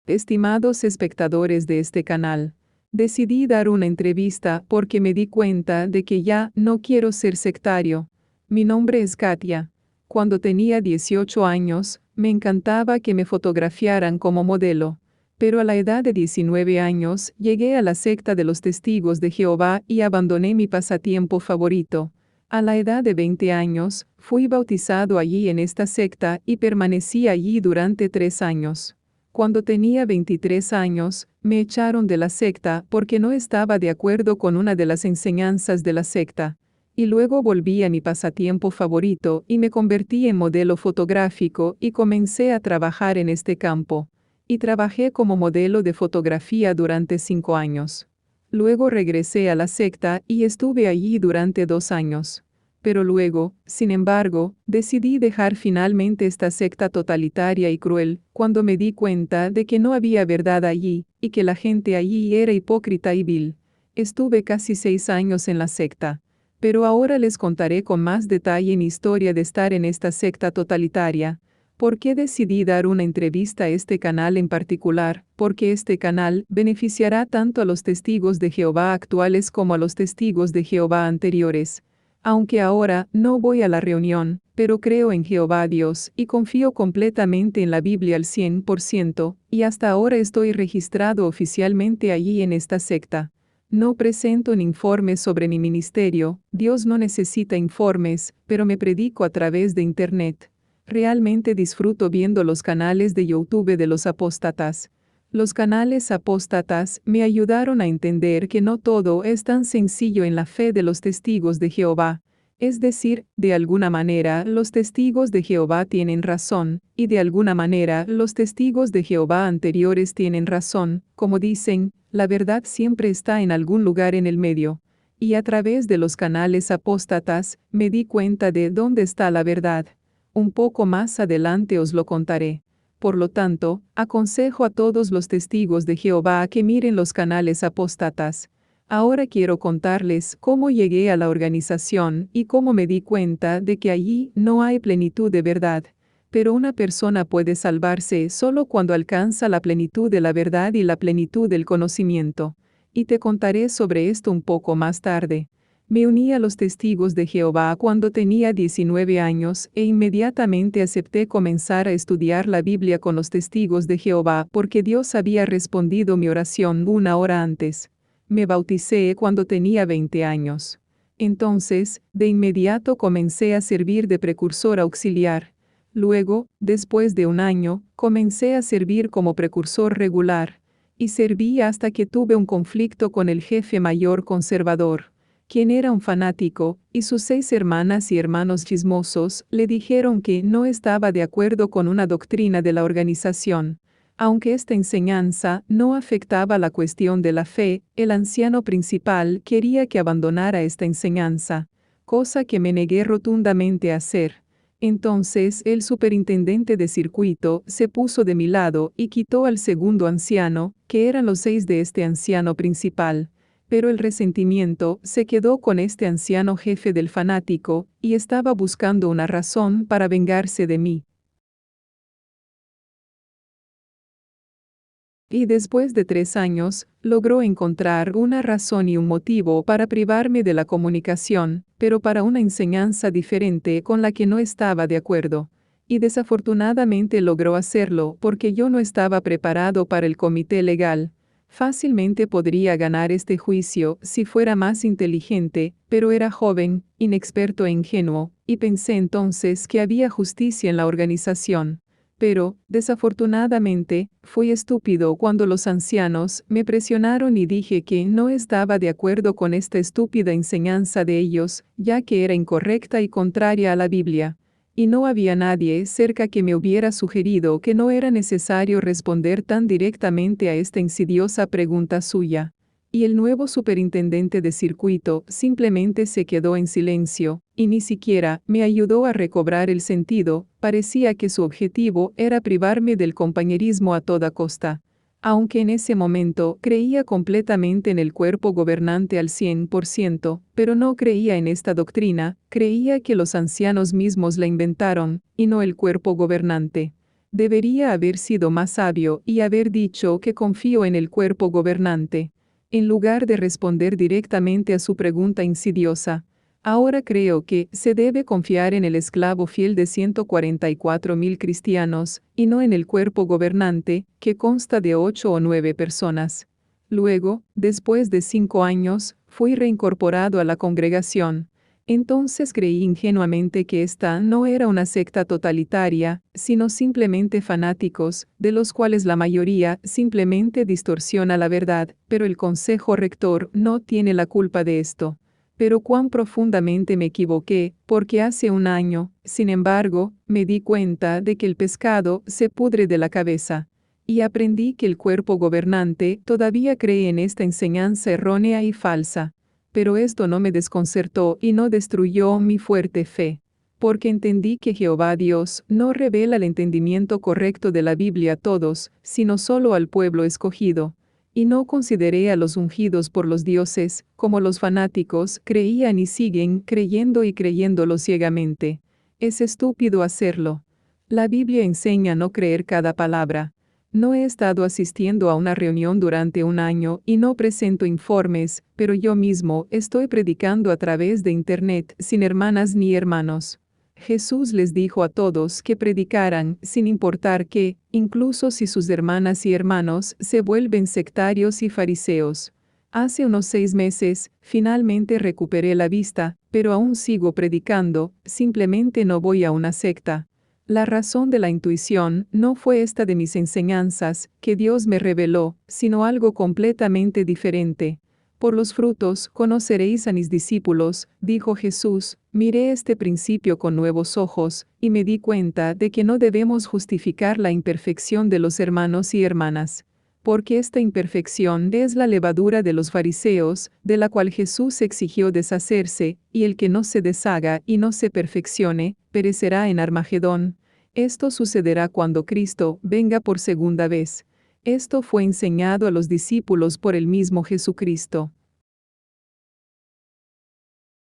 Estimados espectadores de este canal, decidí dar una entrevista porque me di cuenta de que ya no quiero ser sectario. Mi nombre es Katia. Cuando tenía 18 años, me encantaba que me fotografiaran como modelo. Pero a la edad de 19 años, llegué a la secta de los Testigos de Jehová y abandoné mi pasatiempo favorito. A la edad de 20 años, fui bautizado allí en esta secta y permanecí allí durante 3 años. Cuando tenía 23 años, me echaron de la secta porque no estaba de acuerdo con una de las enseñanzas de la secta. Y luego volví a mi pasatiempo favorito y me convertí en modelo fotográfico y comencé a trabajar en este campo. Y trabajé como modelo de fotografía durante 5 años. Luego regresé a la secta y estuve allí durante 2 años. Pero luego, sin embargo, decidí dejar finalmente esta secta totalitaria y cruel, cuando me di cuenta de que no había verdad allí, y que la gente allí era hipócrita y vil. Estuve casi 6 años en la secta. Pero ahora les contaré con más detalle mi historia de estar en esta secta totalitaria. ¿Por qué decidí dar una entrevista a este canal en particular? Porque este canal beneficiará tanto a los testigos de Jehová actuales como a los testigos de Jehová anteriores. Aunque ahora no voy a la reunión, pero creo en Jehová Dios y confío completamente en la Biblia al 100%, y hasta ahora estoy registrado oficialmente allí en esta secta. No presento ni informes sobre mi ministerio, Dios no necesita informes, pero me predico a través de Internet. Realmente disfruto viendo los canales de YouTube de los apóstatas. Los canales apóstatas me ayudaron a entender que no todo es tan sencillo en la fe de los testigos de Jehová. Es decir, de alguna manera los testigos de Jehová tienen razón, y de alguna manera los testigos de Jehová anteriores tienen razón. Como dicen, la verdad siempre está en algún lugar en el medio. Y a través de los canales apóstatas, me di cuenta de dónde está la verdad. Un poco más adelante os lo contaré. Por lo tanto, aconsejo a todos los testigos de Jehová que miren los canales apóstatas. Ahora quiero contarles cómo llegué a la organización y cómo me di cuenta de que allí no hay plenitud de verdad. Pero una persona puede salvarse solo cuando alcanza la plenitud de la verdad y la plenitud del conocimiento. Y te contaré sobre esto un poco más tarde. Me uní a los testigos de Jehová cuando tenía 19 años e inmediatamente acepté comenzar a estudiar la Biblia con los testigos de Jehová porque Dios había respondido mi oración una hora antes. Me bauticé cuando tenía 20 años. Entonces, de inmediato comencé a servir de precursor auxiliar. Luego, después de un año, comencé a servir como precursor regular. Y serví hasta que tuve un conflicto con el jefe mayor conservador, quien era un fanático, y sus 6 hermanas y hermanos chismosos le dijeron que no estaba de acuerdo con una doctrina de la organización. Aunque esta enseñanza no afectaba la cuestión de la fe, el anciano principal quería que abandonara esta enseñanza, cosa que me negué rotundamente a hacer. Entonces el superintendente de circuito se puso de mi lado y quitó al segundo anciano, que eran los 6 de este anciano principal. Pero el resentimiento se quedó con este anciano jefe del fanático, y estaba buscando una razón para vengarse de mí. Y después de 3 años, logró encontrar una razón y un motivo para privarme de la comunicación, pero para una enseñanza diferente con la que no estaba de acuerdo. Y desafortunadamente logró hacerlo porque yo no estaba preparado para el comité legal. Fácilmente podría ganar este juicio si fuera más inteligente, pero era joven, inexperto e ingenuo, y pensé entonces que había justicia en la organización. Pero, desafortunadamente, fui estúpido cuando los ancianos me presionaron y dije que no estaba de acuerdo con esta estúpida enseñanza de ellos, ya que era incorrecta y contraria a la Biblia. Y no había nadie cerca que me hubiera sugerido que no era necesario responder tan directamente a esta insidiosa pregunta suya. Y el nuevo superintendente de circuito simplemente se quedó en silencio, y ni siquiera me ayudó a recobrar el sentido. Parecía que su objetivo era privarme del compañerismo a toda costa. Aunque en ese momento creía completamente en el cuerpo gobernante al 100%, pero no creía en esta doctrina, creía que los ancianos mismos la inventaron, y no el cuerpo gobernante. Debería haber sido más sabio y haber dicho que confío en el cuerpo gobernante, en lugar de responder directamente a su pregunta insidiosa. Ahora creo que se debe confiar en el esclavo fiel de 144.000 cristianos, y no en el cuerpo gobernante, que consta de 8 o 9 personas. Luego, después de 5 años, fui reincorporado a la congregación. Entonces creí ingenuamente que esta no era una secta totalitaria, sino simplemente fanáticos, de los cuales la mayoría simplemente distorsiona la verdad, pero el consejo rector no tiene la culpa de esto. Pero cuán profundamente me equivoqué, porque hace un año, sin embargo, me di cuenta de que el pescado se pudre de la cabeza. Y aprendí que el cuerpo gobernante todavía cree en esta enseñanza errónea y falsa. Pero esto no me desconcertó y no destruyó mi fuerte fe, porque entendí que Jehová Dios no revela el entendimiento correcto de la Biblia a todos, sino solo al pueblo escogido. Y no consideré a los ungidos por los dioses, como los fanáticos creían y siguen creyendo y creyéndolo ciegamente. Es estúpido hacerlo. La Biblia enseña no creer cada palabra. No he estado asistiendo a una reunión durante un año y no presento informes, pero yo mismo estoy predicando a través de Internet sin hermanas ni hermanos. Jesús les dijo a todos que predicaran sin importar qué, incluso si sus hermanas y hermanos se vuelven sectarios y fariseos. Hace unos 6 meses, finalmente recuperé la vista, pero aún sigo predicando, simplemente no voy a una secta. La razón de la intuición no fue esta de mis enseñanzas, que Dios me reveló, sino algo completamente diferente. Por los frutos conoceréis a mis discípulos, dijo Jesús. Miré este principio con nuevos ojos, y me di cuenta de que no debemos justificar la imperfección de los hermanos y hermanas. Porque esta imperfección es la levadura de los fariseos, de la cual Jesús exigió deshacerse, y el que no se deshaga y no se perfeccione, perecerá en Armagedón. Esto sucederá cuando Cristo venga por segunda vez. Esto fue enseñado a los discípulos por el mismo Jesucristo.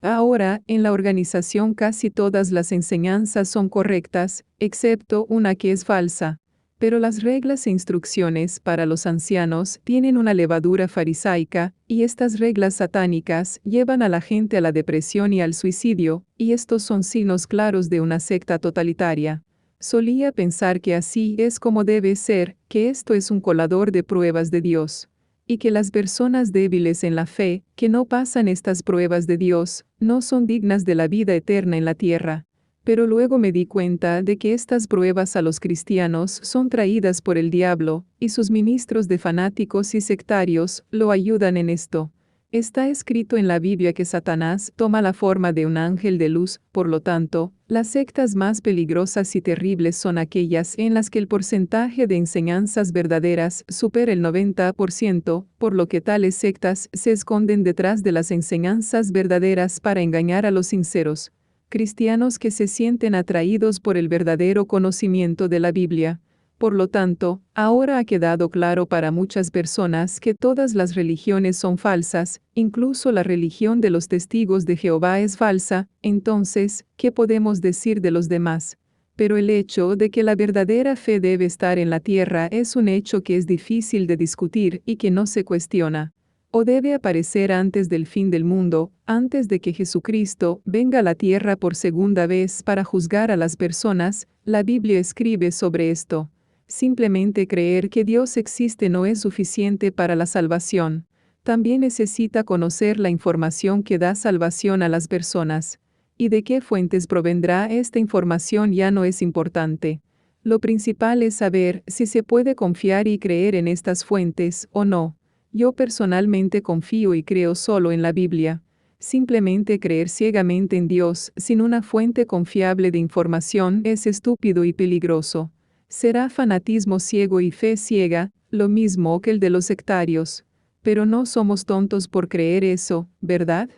Ahora, en la organización casi todas las enseñanzas son correctas, excepto una que es falsa. Pero las reglas e instrucciones para los ancianos tienen una levadura farisaica, y estas reglas satánicas llevan a la gente a la depresión y al suicidio, y estos son signos claros de una secta totalitaria. Solía pensar que así es como debe ser, que esto es un colador de pruebas de Dios. Y que las personas débiles en la fe, que no pasan estas pruebas de Dios, no son dignas de la vida eterna en la tierra. Pero luego me di cuenta de que estas pruebas a los cristianos son traídas por el diablo, y sus ministros de fanáticos y sectarios lo ayudan en esto. Está escrito en la Biblia que Satanás toma la forma de un ángel de luz, por lo tanto, las sectas más peligrosas y terribles son aquellas en las que el porcentaje de enseñanzas verdaderas supera el 90%, por lo que tales sectas se esconden detrás de las enseñanzas verdaderas para engañar a los sinceros cristianos que se sienten atraídos por el verdadero conocimiento de la Biblia. Por lo tanto, ahora ha quedado claro para muchas personas que todas las religiones son falsas, incluso la religión de los testigos de Jehová es falsa. Entonces, ¿qué podemos decir de los demás? Pero el hecho de que la verdadera fe debe estar en la tierra es un hecho que es difícil de discutir y que no se cuestiona. O debe aparecer antes del fin del mundo, antes de que Jesucristo venga a la tierra por segunda vez para juzgar a las personas. La Biblia escribe sobre esto. Simplemente creer que Dios existe no es suficiente para la salvación. También necesita conocer la información que da salvación a las personas. ¿Y de qué fuentes provendrá esta información? Ya no es importante. Lo principal es saber si se puede confiar y creer en estas fuentes o no. Yo personalmente confío y creo solo en la Biblia. Simplemente creer ciegamente en Dios sin una fuente confiable de información es estúpido y peligroso. Será fanatismo ciego y fe ciega, lo mismo que el de los sectarios. Pero no somos tontos por creer eso, ¿verdad?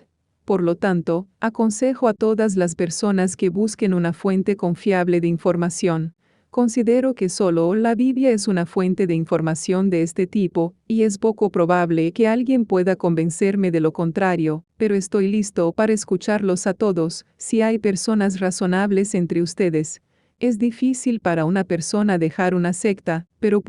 Por lo tanto, aconsejo a todas las personas que busquen una fuente confiable de información. Considero que solo la Biblia es una fuente de información de este tipo, y es poco probable que alguien pueda convencerme de lo contrario, pero estoy listo para escucharlos a todos, si hay personas razonables entre ustedes. Es difícil para una persona dejar una secta, pero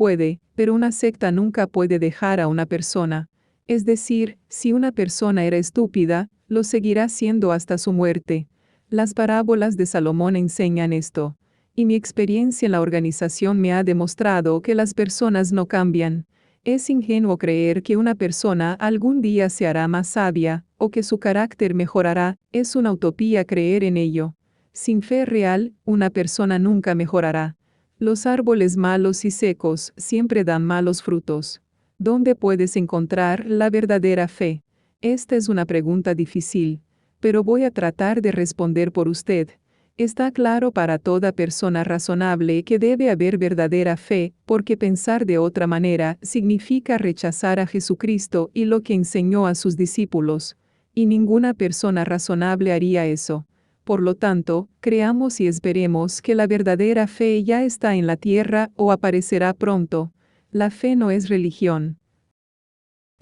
una secta nunca puede dejar a una persona. Es decir, si una persona era estúpida, lo seguirá siendo hasta su muerte. Las parábolas de Salomón enseñan esto. Y mi experiencia en la organización me ha demostrado que las personas no cambian. Es ingenuo creer que una persona algún día se hará más sabia, o que su carácter mejorará, es una utopía creer en ello. Sin fe real, una persona nunca mejorará. Los árboles malos y secos siempre dan malos frutos. ¿Dónde puedes encontrar la verdadera fe? Esta es una pregunta difícil, pero voy a tratar de responder por usted. Está claro para toda persona razonable que debe haber verdadera fe, porque pensar de otra manera significa rechazar a Jesucristo y lo que enseñó a sus discípulos, y ninguna persona razonable haría eso. Por lo tanto, creamos y esperemos que la verdadera fe ya está en la tierra o aparecerá pronto. La fe no es religión.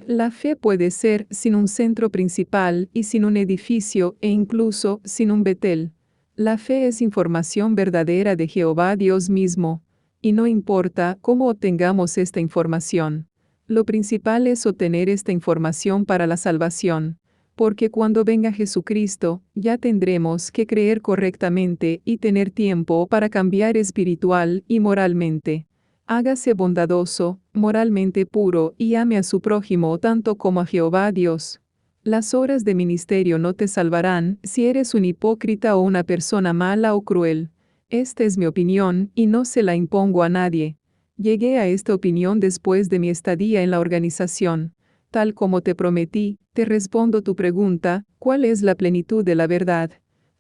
La fe puede ser sin un centro principal y sin un edificio e incluso sin un Betel. La fe es información verdadera de Jehová Dios mismo, y no importa cómo obtengamos esta información. Lo principal es obtener esta información para la salvación, porque cuando venga Jesucristo, ya tendremos que creer correctamente y tener tiempo para cambiar espiritual y moralmente. Hágase bondadoso, moralmente puro y ame a su prójimo tanto como a Jehová Dios. Las horas de ministerio no te salvarán si eres un hipócrita o una persona mala o cruel. Esta es mi opinión y no se la impongo a nadie. Llegué a esta opinión después de mi estadía en la organización. Tal como te prometí, te respondo tu pregunta, ¿cuál es la plenitud de la verdad?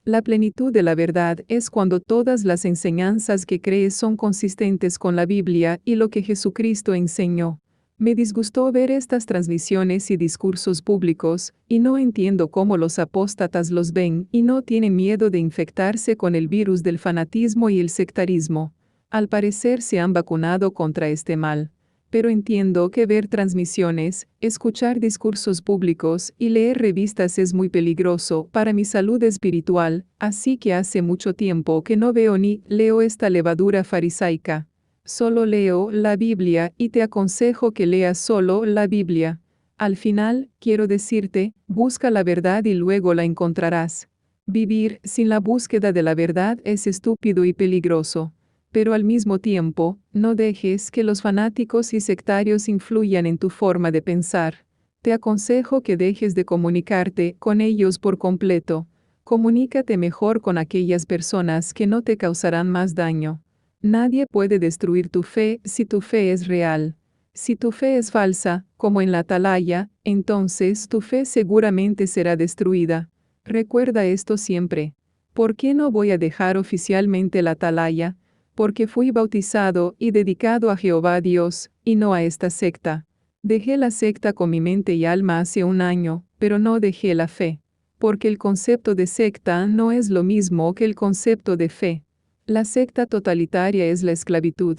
La plenitud de la verdad es cuando todas las enseñanzas que crees son consistentes con la Biblia y lo que Jesucristo enseñó. Me disgustó ver estas transmisiones y discursos públicos, y no entiendo cómo los apóstatas los ven y no tienen miedo de infectarse con el virus del fanatismo y el sectarismo. Al parecer se han vacunado contra este mal. Pero entiendo que ver transmisiones, escuchar discursos públicos y leer revistas es muy peligroso para mi salud espiritual, así que hace mucho tiempo que no veo ni leo esta levadura farisaica. Solo leo la Biblia y te aconsejo que leas solo la Biblia. Al final, quiero decirte, busca la verdad y luego la encontrarás. Vivir sin la búsqueda de la verdad es estúpido y peligroso. Pero al mismo tiempo, no dejes que los fanáticos y sectarios influyan en tu forma de pensar. Te aconsejo que dejes de comunicarte con ellos por completo. Comunícate mejor con aquellas personas que no te causarán más daño. Nadie puede destruir tu fe si tu fe es real. Si tu fe es falsa, como en la atalaya, entonces tu fe seguramente será destruida. Recuerda esto siempre. ¿Por qué no voy a dejar oficialmente la atalaya? Porque fui bautizado y dedicado a Jehová Dios, y no a esta secta. Dejé la secta con mi mente y alma hace un año, pero no dejé la fe. Porque el concepto de secta no es lo mismo que el concepto de fe. La secta totalitaria es la esclavitud.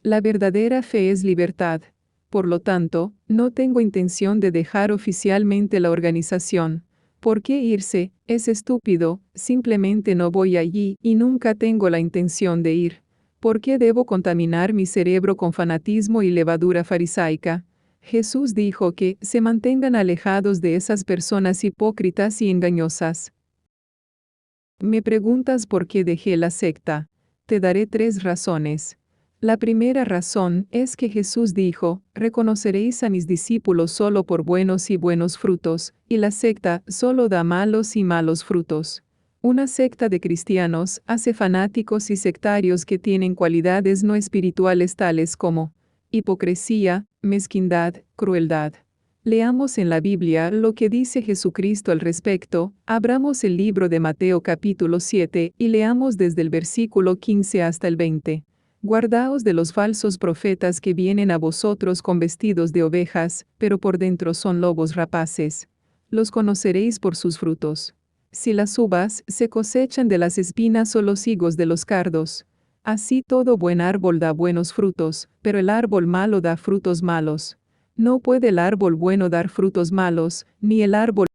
La verdadera fe es libertad. Por lo tanto, no tengo intención de dejar oficialmente la organización. ¿Por qué irse? Es estúpido, simplemente no voy allí y nunca tengo la intención de ir. ¿Por qué debo contaminar mi cerebro con fanatismo y levadura farisaica? Jesús dijo que se mantengan alejados de esas personas hipócritas y engañosas. Me preguntas por qué dejé la secta. Te daré 3 razones. La primera razón es que Jesús dijo, reconoceréis a mis discípulos solo por buenos y buenos frutos, y la secta solo da malos y malos frutos. Una secta de cristianos hace fanáticos y sectarios que tienen cualidades no espirituales tales como hipocresía, mezquindad, crueldad. Leamos en la Biblia lo que dice Jesucristo al respecto. Abramos el libro de Mateo capítulo 7 y leamos desde el versículo 15 hasta el 20. Guardaos de los falsos profetas que vienen a vosotros con vestidos de ovejas, pero por dentro son lobos rapaces. Los conoceréis por sus frutos. Si las uvas se cosechan de las espinas o los higos de los cardos. Así todo buen árbol da buenos frutos, pero el árbol malo da frutos malos. No puede el árbol bueno dar frutos malos, ni el árbol